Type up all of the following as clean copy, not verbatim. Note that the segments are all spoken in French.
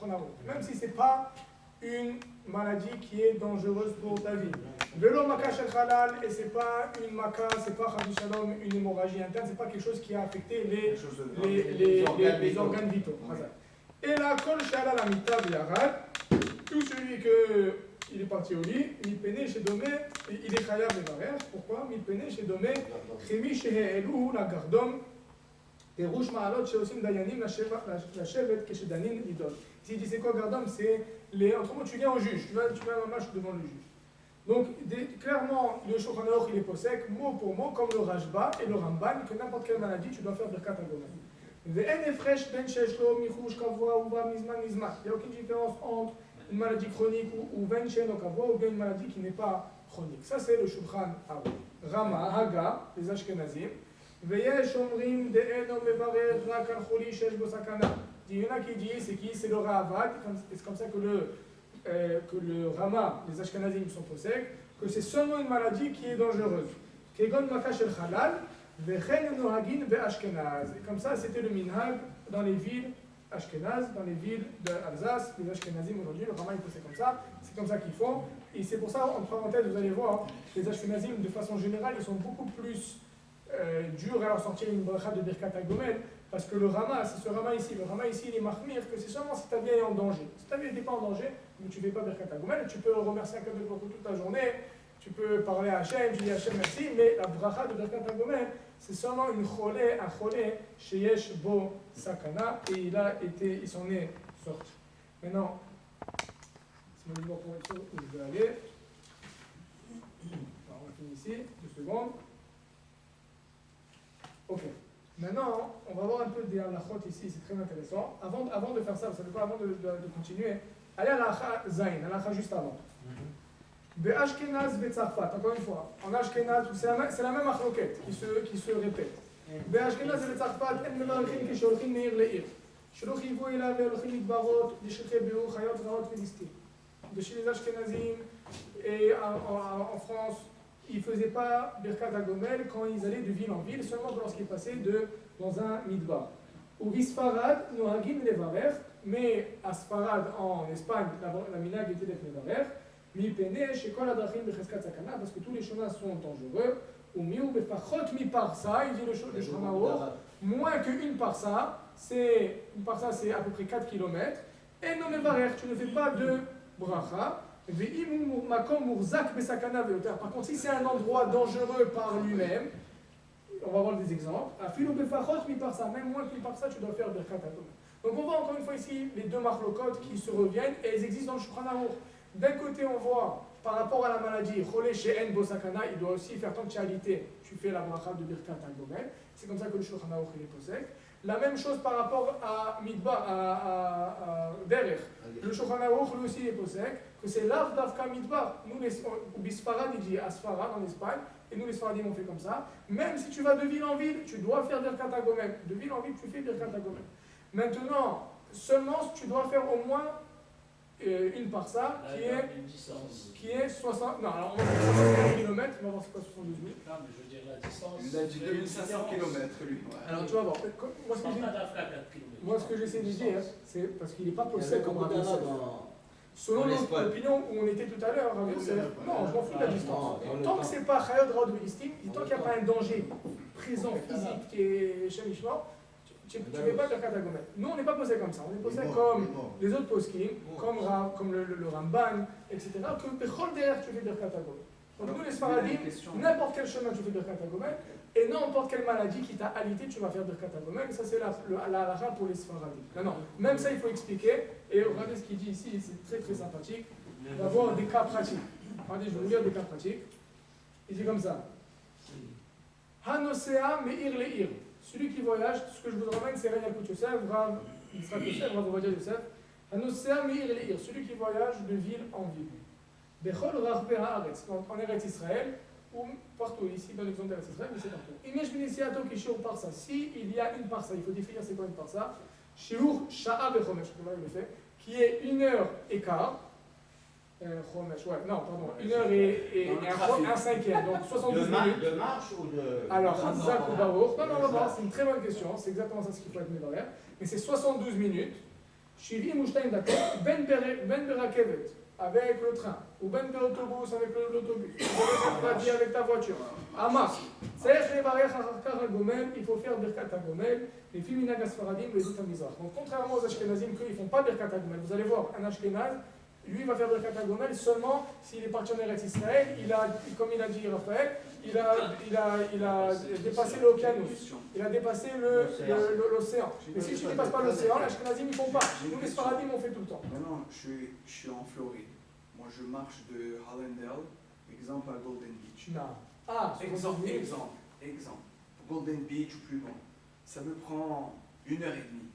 Shulchan Aruch. Même si ce n'est pas une maladie qui est dangereuse pour ta vie. Velo maka shel halal, et c'est pas une maka, c'est pas chas shalom, une hémorragie interne, c'est pas quelque chose qui a affecté les organes vitaux. Et là, kol shalal amita v'yarad, tout celui il est parti au lit, il péné chez Domé, il est chayav levarer. Pourquoi? Il péné chez Domé, chemi shehe'elu la gardom, et rouge ma'alot sheosim dayanim la shevet keshedanin lidol. Ici, il dit c'est quoi gardom? C'est les. Entre mots, tu viens au juge, tu vas un match devant le juge. Donc, clairement, le Shulchan Aruch, il est possèque, mot pour mot, comme le Rashba et le Ramban, que n'importe quelle maladie, tu dois faire Birkat HaGomel. Ve'en efresh ben sheshlo michush kavua uva mizman mizman. Il n'y a aucune différence entre une maladie chronique ou ben sheno kavua ou bien une maladie qui n'est pas chronique. Ça, c'est le Shulchan Aruch. Rama, Haga, les Ashkenazim. Ve'yesh omrim de'eno mevarer rak al choli shesh bo sakana. Il y en a qui disent, c'est le Ra'avad, c'est comme ça que le Rama, les Ashkenazim sont possèques, que c'est seulement une maladie qui est dangereuse. Kegon maka shel halal, vechen nohagin ve'ashkenaz. Et comme ça, c'était le minhag dans les villes ashkenaz, dans les villes d'Alsace, les Ashkenazim aujourd'hui, le Rama est possèque comme ça, c'est comme ça qu'ils font. Et c'est pour ça, en parenthèse, vous allez voir, les Ashkenazim, de façon générale, ils sont beaucoup plus durs à leur sortir une bracha de Birkat HaGomel. Parce que le Rama, c'est ce Rama ici, il est mahmir, que c'est seulement si ta vie est en danger. Si ta vie n'était pas en danger, mais tu ne fais pas Birkat HaGomel, tu peux remercier Akadosh Baruch Hu toute la journée, tu peux parler à Hachem, tu dis Hachem merci, mais la bracha de Birkat HaGomel, c'est seulement un cholé, sheyesh bo sakana, et il s'en est sorti. Maintenant, c'est mon livre pour être sûr où je vais aller. Alors, on finit ici, 2 secondes. Ok. Maintenant, on va voir un peu des halachot ici, c'est très intéressant. Avant de faire ça, vous savez quoi, avant de continuer, allez à l'alacha zayin, l'alacha juste avant. Be'ashkenaz be'tzarfat, encore une fois, en Ashkenaz, c'est la même achloket qui se répète. Be'ashkenaz be'tzarfat, en mevarichin kisholchin meir le'ir. Shelo chivu elav ve'olchin mitbarot, deshirche be'u chayot raot ve'listim. De chez les Ashkenazim et en France, ils ne faisaient pas Birkat HaGomel quand ils allaient de ville en ville, seulement lorsqu'ils passaient dans un midbar. Ou Sfarad, Nohagim Levarer, mais à Sfarad en Espagne, la minag était d'être Levarer, Mi Pene, Shekol Adrachim Becheskat Sakana, parce que tous les chemins sont dangereux. Ou Miu Befachot Mi Parsa, il dit le Shulchan Aruch, moins qu'une parsa, une parsa c'est à peu près 4 km, et non Levarer, tu ne fais pas de bracha. Par contre, si c'est un endroit dangereux par lui-même, on va voir des exemples. Même moins qu'une par ça, tu dois faire Birkat HaGomel. Donc on voit encore une fois ici les deux marlocotes qui se reviennent et elles existent dans le Shulchan Aruch. D'un côté, on voit par rapport à la maladie, Cholé She'en Bo Sakana, il doit aussi faire tant que tu as alité, tu fais la bracha de Birkat HaGomel. C'est comme ça que le Shulchan Aruch est possèque. La même chose par rapport à Midbar, à Derech. Le Shulchan Aruch lui aussi est possèque, que c'est Lav Davka Midbar. Nous, au Bisfarad, il dit Asfarad en Espagne, et nous les Sfaradim on fait comme ça. Même si tu vas de ville en ville, tu dois faire Birkat HaGomel. De ville en ville, tu fais Birkat HaGomel. Maintenant, seulement tu dois faire au moins une parsa qui est 60. Non, alors on va faire 60 km, on va voir c'est quoi 72 000. Non, mais je veux dire la distance. Il a dit 2500 km lui. Alors tu vas voir. Moi, ce que j'essaie de dire, c'est parce qu'il n'est pas possède comme Rabbi Yosef. Selon l'opinion où on était tout à l'heure, Rabbi Yosef, non, je m'en fous de la distance. Tant que c'est pas Chayot Raod Velistim, tant qu'il n'y a pas un danger présent, physique qui est Shem Ishma, tu ne fais pas Birkat HaGomel. Nous, on n'est pas posé comme ça. On est posé comme les autres poskim, comme le Ramban, etc. Que Bechol derrière, tu fais Birkat HaGomel. Donc nous, les Sfaradim, n'importe quel chemin, tu fais Birkat HaGomel, et n'importe quelle maladie qui t'a alité, tu vas faire Birkat HaGomel. Ça, c'est la halakha pour les Sfaradim. Non, même ça, il faut expliquer. Et regardez ce qu'il dit ici, c'est très très sympathique. On va voir des cas pratiques. Regardez, je vais vous lire des cas pratiques. Il dit comme ça. Hanosea me'ir le'ir. Celui qui voyage, ce que je vous ramène, c'est René Kout Yosef, Rav Yitzhak Yosef, Rav Ovadia Yosef. Hanosea me'ir le'ir. Celui qui voyage de ville en ville. Bechol rachbe haaretz, en Eretz Israël, ou partout, ici dans l'exemple d'Eretz Israël, mais c'est partout. Imesh binesiato ki shiur parsa. Si il y a une parsa, il faut définir c'est quoi une parsa. Shiur sha'a bechomesh, comment il le fait, qui est 1h15. Chomesh, ouais, non, pardon, 1h et un cinquième, donc 72 minutes. De marche ou de. Alors, Hazak ou Baruch. Non, c'est une très bonne question, c'est exactement ça ce qu'il faut être mis derrière. Mais c'est 72 minutes. 70 ou 2 דקות, בין ברכבת, avec le train, ou בין באוטובוס avec l'autobus, ou בין avec ta voiture. Amas. צריך לברך אחר כך הגומל, il faut faire ברכת הגומל, לפי מנהג הספרדים ועדות המזרח. Donc contrairement aux Ashkenazim qui ne font pas ברכת הגומל, vous allez voir, un Ashkenaz, lui va faire ברכת הגומל seulement s'il est parti en Eretz Israël, comme il a dit Raphaël, il a dépassé l'Oceanus, il a dépassé l'océan. Mais si tu ne dépasses pas l'océan, les Ashkenazim ne font pas. Nous les Sfaradim on fait tout le temps. Maintenant, je suis en Floride. Moi, je marche de Hallandale, exemple à Golden Beach. Non. Ah, Exemple. Golden Beach ou plus loin. Ça me prend 1h30.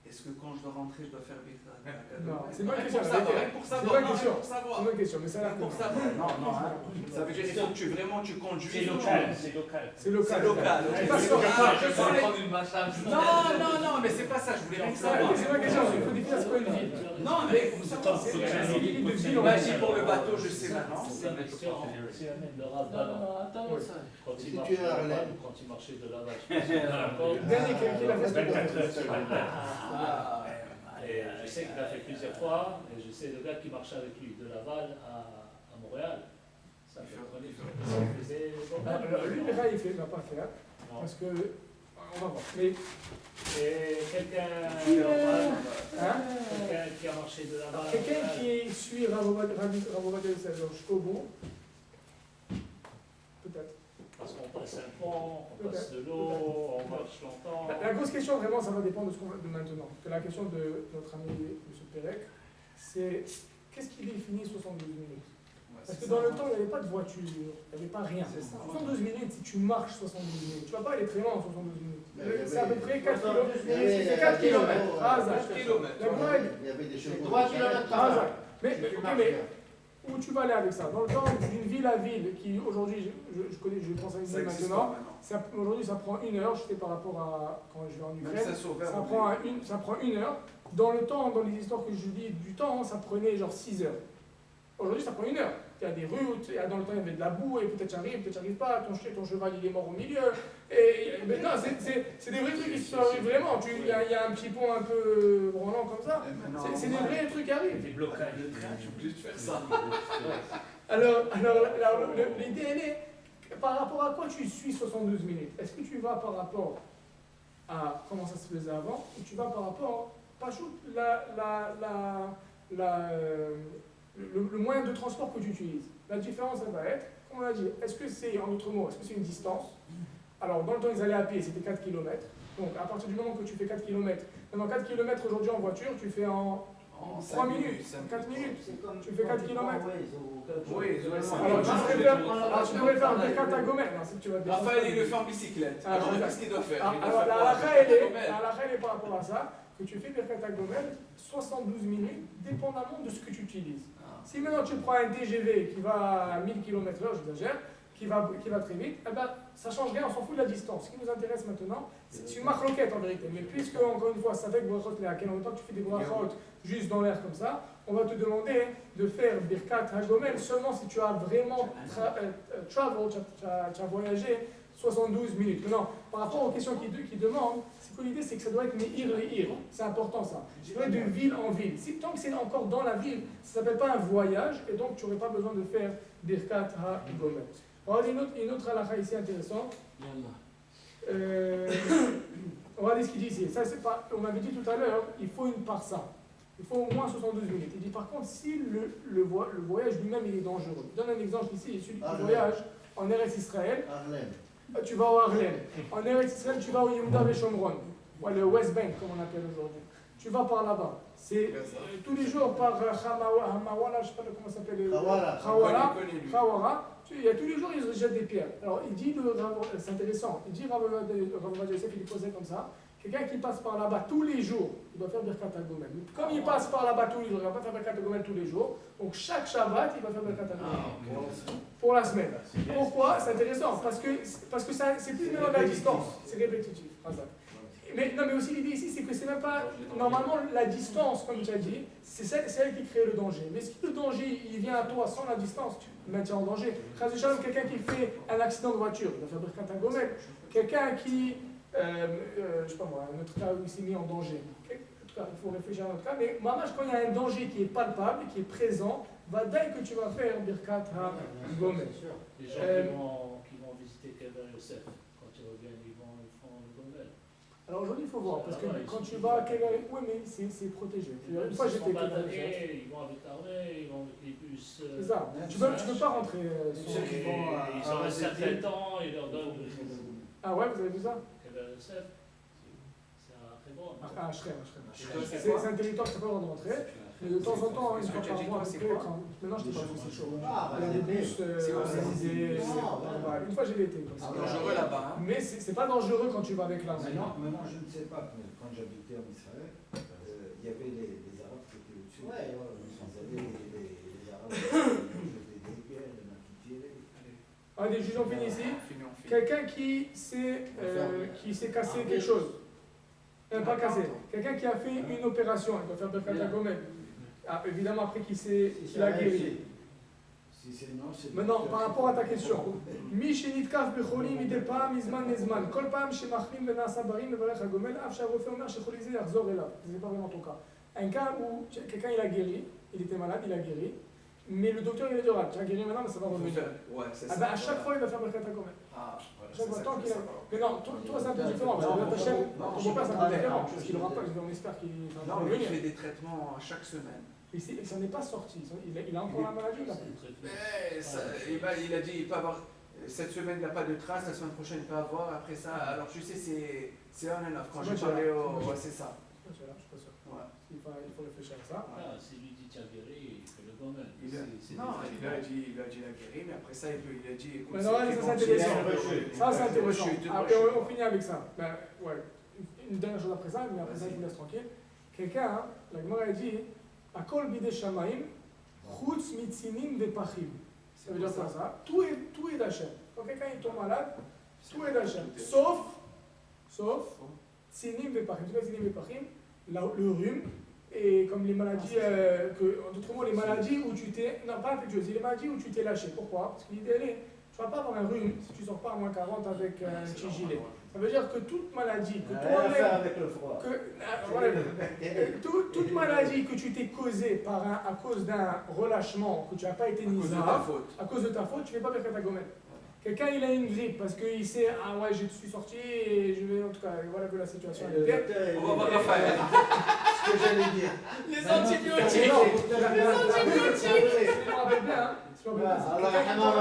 Est-ce que quand je dois rentrer, je dois faire Birkat? Non, c'est pas une question. Pour savoir. C'est pas une question, mais ça a l'air pour savoir. Non. Ça veut dire qu'il faut que tu conduis. C'est local. C'est local. Je vais prendre une machine. Non, mais c'est pas ça, je voulais rien savoir. C'est pas une question, il faut définir ce qu'est une ville. Non, mais pour savoir. Imagine pour le bateau, je sais maintenant. C'est une question. Si on amène le Rav Ballon, quand il marchait de Laval ou quand il marchait de Laval, Dernier qui l'a fait 24 heures sur 24. Et je sais qu'il a fait plusieurs fois, et je sais le gars qui marchait avec lui de Laval à Montréal. Ça faisait lui, il ne va pas faire, parce que, on va voir. Mais quelqu'un qui a marché de Laval à quelqu'un Montréal. qui suit Ravovadia jusqu'au bout, peut-être. Parce qu'on passe un pont, on passe de l'eau, on marche longtemps. La grosse question, vraiment, ça va dépendre de ce qu'on va de maintenant. Que la question de notre ami M. Pérec, c'est qu'est-ce qui définit 72 minutes? Parce que dans le temps, il n'y avait pas de voiture, il n'y avait pas rien. 72 minutes, si tu marches 72 minutes, tu ne vas pas aller très loin en 72 minutes. C'est à peu près 4 km. C'est 4 km. Il y avait des chevaux. 3 km. Mais où tu vas aller avec ça? Dans le temps, d'une ville à ville, qui aujourd'hui, je pense à une ville maintenant, aujourd'hui ça prend 1 heure, je sais par rapport à quand je vais en Ukraine, ça prend 1 heure. Dans le temps, dans les histoires que je dis du temps, ça prenait genre 6 heures. Aujourd'hui, ça prend 1 heure. Il y a des rues où dans le temps il y avait de la boue et peut-être j'arrive, peut-être j'arrive pas, ton cheval il est mort au milieu. Mais non, c'est des vrais trucs qui se arrivent vraiment. Il y a un petit pont un peu roulant comme ça. C'est des vrais trucs qui arrivent. Des blocages. Le train, je suis obligé de faire ça. Alors l'idée elle est, par rapport à quoi tu suis 72 minutes? Est-ce que tu vas par rapport à comment ça se faisait avant ou tu vas par rapport, pas chaud, le moyen de transport que tu utilises? La différence, elle va être, comme on a dit, est-ce que c'est, en d'autres mots, est-ce que c'est une distance? Alors, dans le temps, ils allaient à pied, c'était 4 km. Donc, à partir du moment que tu fais 4 km, maintenant 4 km aujourd'hui en voiture, tu fais en 3 minutes, 4 minutes. Tu fais 4 km. Alors, tu pourrais faire un Birkat HaGomel. Raphaël, il le fait en bicyclette. Alors, qu'est-ce qu'il doit faire? Alors, la halakha, elle est par rapport à ça, que tu fais Birkat HaGomel 72 minutes, dépendamment de ce que tu utilises. Si maintenant tu prends un TGV qui va à 1000 km/h, j'exagère, qui va très vite, eh ben, ça ne change rien, on s'en fout de la distance. Ce qui nous intéresse maintenant, c'est une marloquette en vérité. Mais puisque, encore une fois, ça fait que à quel moment tu fais des brachot juste dans l'air comme ça, on va te demander de faire Birkat HaGomel seulement si tu as vraiment tu as voyagé 72 minutes. Maintenant, par rapport aux questions qu'ils demandent, c'est que l'idée c'est que ça doit être Meir Leir. C'est important ça. Ça doit être de ville en ville. Tant que c'est encore dans la ville, ça ne s'appelle pas un voyage et donc tu n'aurais pas besoin de faire Birkat HaGomel. On va regarder une autre halakha ici intéressante. On va regarder ce qu'il dit ici. Ça, on avait dit tout à l'heure, il faut une parsa. Il faut au moins 72 minutes. Il dit par contre, si le voyage lui-même il est dangereux. Je donne un exemple ici, celui qui voyage en Eretz Israël. Tu vas au Harlem. En Eretz Israël, tu vas au Yehuda Veshomron, ou le West Bank, comme on appelle aujourd'hui. Tu vas par là-bas. C'est tous les jours par Hamawala, je ne sais pas comment ça s'appelle. Khawara. Il y a tous les jours, ils jettent des pierres. Alors, il dit, c'est intéressant, il dit, Rav Yosef, il est posé comme ça. Quelqu'un qui passe par là-bas tous les jours, il doit faire Birkat HaGomel. Comme il passe par là-bas tous les jours, il ne va pas faire Birkat HaGomel tous les jours. Donc chaque Shabbat, il va faire Birkat HaGomel. Pour la semaine. Pourquoi? C'est intéressant. Parce que c'est plus maintenant de la distance. C'est répétitif. Mais aussi l'idée ici, c'est que c'est même pas. Normalement, la distance, comme tu as dit, c'est elle qui crée le danger. Mais si le danger, il vient à toi sans la distance, tu le maintiens en danger. Quelqu'un qui fait un accident de voiture, il va faire Birkat HaGomel. Quelqu'un qui. Je sais pas moi, un autre cas où il s'est mis en danger. il faut réfléchir à notre cas, mais mamash, quand il y a un danger qui est palpable, qui est présent, va dès que tu vas faire Birkat HaGomel. Les gens qui vont visiter Kever Yosef, quand ils reviennent, ils font le Gomel. Alors aujourd'hui, il faut voir, parce que Ah ouais, quand ils tu sont- vas à Kever, oui, mais c'est protégé. Une fois, j'étais à Kever Yosef. Ils vont avec l'armée, ils vont avec les bus. C'est ça. Tu peux pas rentrer. Ceux qui vont Ils ont un certain temps, ils leur donnent. Ah ouais, vous avez vu ça? Kever Yosef, c'est un très bon. Ah, Shrem. toi, c'est C'est quoi un territoire qui n'a pas le droit de rentrer. Mais de temps en temps, une Est-ce fois que tu as par dit mois, quoi, à peu c'est près, quoi quand... Maintenant, je ne sais pas trop, c'est chaud. Ah, Il y a des bus c'est quoi, ça organisés. Une fois, j'ai été. C'est dangereux là-bas. Hein. Mais c'est pas dangereux quand tu vas avec l'armée. Maintenant, je ne sais pas, mais quand j'habitais en Israël, il y avait les Arabes qui étaient au-dessus. Ouais, Ils avaient les Arabes qui faisaient des guerres, les maquittés. Allez, juge, on finit ici. On finit. Quelqu'un qui s'est cassé quelque chose. Pas cassé. Quelqu'un qui a fait une opération, il doit faire Birkat HaGomel. Ah, évidemment, après qu'il a guéri. Si c'est non, c'est... Maintenant, par rapport à ta question, מי שנתקף בחולי מדי פעם מזמן לזמן, כל פעם שמחלים ונעשה בריא מברך הגומל, אף שהרופא אומר שחולי זה יחזור אליו. Ce n'est pas vraiment ton cas. Un cas où quelqu'un il a guéri, il était malade, il a guéri, mais le docteur il a dit tu as guéri maintenant, mais ça va revenir. Ouais, c'est Ah ça. ben, à chaque fois il va faire Birkat HaGomel. Ah, voilà, Chaque fois, c'est tant ça, qu'il a. c'est ça. Mais non, toi c'est un peu différent, parce que ta chaîne, ton beau-père c'est un peu différent, parce qu'il aura pas, on espère qu'il va Non, mais il revenir. fait des traitements chaque semaine. Et ça n'est pas sorti, il a encore la maladie là. Mais il a dit il peut avoir. Cette semaine, il n'a pas de traces, la semaine prochaine, il peut avoir. Après ça, alors tu sais, c'est on and off. Quand j'ai parlé au. Ouais, c'est ça. Je suis pas sûr. Ouais. Il faut réfléchir à ça. Ah, si lui dit tu as guéri, il fait le Gomel. Non, il a dit la guéri, mais après ça, il a dit. écoute, Mais non, ça c'est intéressant. Ça c'est intéressant. Ah, et on finit avec ça. Ben, ouais. Une dernière chose après ça, mais après ça je vous laisse tranquille. Quelqu'un, la Gemara a dit, Akol bidei shamayim, chutz mitzinim vepachim. Ça veut dire quoi ça? Tout est d'Hachem. Quand quelqu'un il tombe malade, tout est d'Hachem. Sauf tsinim vepachim. Tu sais tsinim vepachim? Le rhume. Et comme les maladies, d'autres mots, les maladies où tu t'es, non pas infectieuses, les maladies où tu t'es lâché. Pourquoi? Parce que l'idée elle est, tu ne vas pas avoir un rhume si tu ne sors pas à moins 40 avec un petit gilet. Ça veut dire que toute maladie que toi-même, avec le froid. toute maladie que tu t'es causée à cause d'un relâchement, que tu n'as pas été À cause de ta nizar, faute. à cause de ta faute, tu ne fais pas Birkat HaGomel. Quelqu'un il a une grippe parce qu'il sait, ah ouais, je suis sorti et je vais, en tout cas, voilà que la situation elle était. On va voir Raphaël. Ce que j'allais dire. Les antibiotiques! Je Je me rappelle bien, hein. Alors,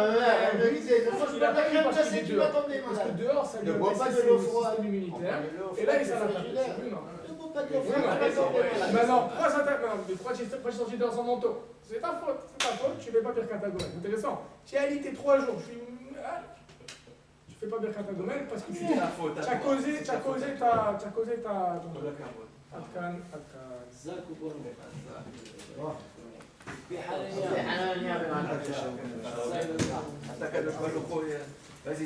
elle me disait, moi je Il peux a pas pas eu crème parce qu'il glacée, est tu vas dehors. tomber Parce que malade. dehors, ça lui Ne a bois baissé pas de le l'eau froide. système immunitaire. Et Et là, il s'en a tapé. C'est humain. Ne bois pas de l'eau Oui, froide, tu vas tomber malade. Maintenant, pourquoi ça t'a. Non, mais pourquoi tu es sorti dehors sans manteau? C'est ta faute, tu ne fais pas Birkat HaGomel. C'est intéressant. Tu es alité 3 jours, tu fais pas Birkat HaGomel parce que tu C'est ta faute. as causé ta. Atkan. في حنانيا بمعنى אתה קדוש ברוך הוא, vas-y.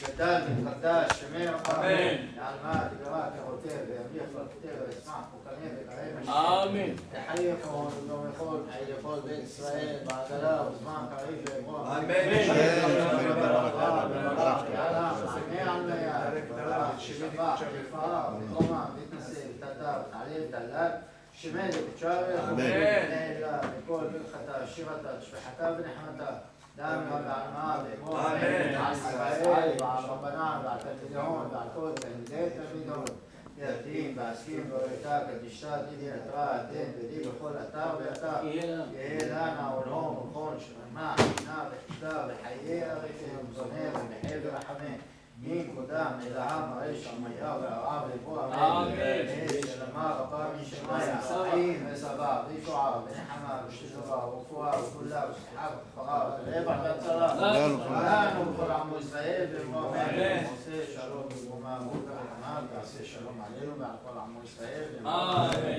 גדל ותחדש, שמר אמן, יעלמה, תגרה, כרותיה, ויביך פרקותיה, וישמח, וקנה וקרב. אמן. תחי יכול, וגם יכול, חי יכול בית ישראל, בעגלה, וזמן קריב ואברום. אמן. מענה על מיד, שבח, יפרה, וחומה, מתנשא, ותתה, ותעלה, ותעלת. שמד ותשאר, נעלה, לכל מלכתה, שירתה, תשפחתה ונחמתה. دائما بعلماء بإمور على إسرائيل وعلى ربنا وعلى تلميذهم وعلى كل تلميذي تلميذهم يأتين بأسكين وريتاك الدشتات إذي أترى الدين بدي بكل أتار ويأتار يهي لنا والهم والخون شرماء حنا بحشتا بحيي أغيثهم زنير بحيب رحمين مين قدام إلى عام عيش المياه وعام لبوع آمين. لما رقا من شمايا عين وسبا ذي شعار بنحما بشجرة وفوا وكلها وسحاب وفقار العبر بالصلاة الآن وكل عم إسرائيل بالمؤمن وسي شلوم بالمؤمن وكل عمان وسي شلوم عليهم وعلى كل عم إسرائيل آمين.